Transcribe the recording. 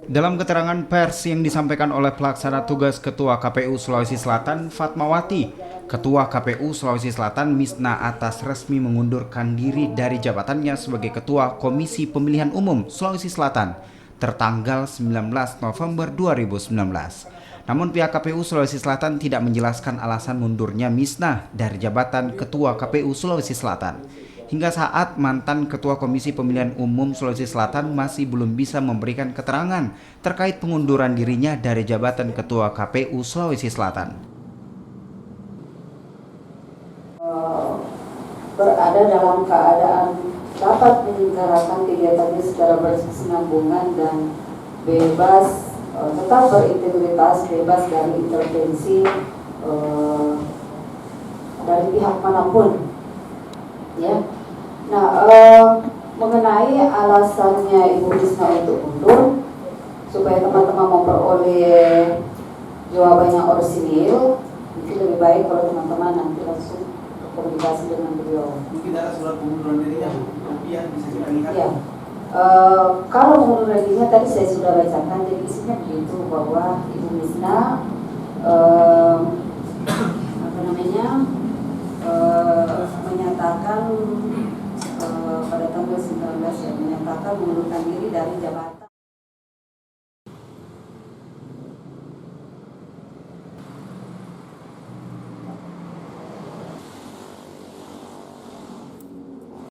Dalam keterangan pers yang disampaikan oleh pelaksana tugas Ketua KPU Sulawesi Selatan, Fatmawati, Ketua KPU Sulawesi Selatan Misna atas resmi mengundurkan diri dari jabatannya sebagai Ketua Komisi Pemilihan Umum Sulawesi Selatan tertanggal 19 November 2019. Namun pihak KPU Sulawesi Selatan tidak menjelaskan alasan mundurnya Misna dari jabatan Ketua KPU Sulawesi Selatan. Hingga saat mantan Ketua Komisi Pemilihan Umum Sulawesi Selatan masih belum bisa memberikan keterangan terkait pengunduran dirinya dari jabatan Ketua KPU Sulawesi Selatan. Berada dalam keadaan dapat menyelenggarakan kegiatannya secara berkesinambungan dan bebas, tetap berintegritas, bebas dari intervensi dari pihak manapun, ya. Nah, mengenai alasannya Ibu Misna untuk mundur, supaya teman-teman memperoleh jawabannya orisinil, mungkin lebih baik kalau teman-teman nanti langsung komunikasi dengan beliau. Mungkin ada surat pengunduran dirinya, yang bisa kita lihat. Ya. Kalau pengunduran dirinya tadi saya sudah bacakan, jadi isinya begitu bahwa Ibu Misna menyatakan pada tanggal 19 ya, menyatakan mengundurkan diri dari jabatan.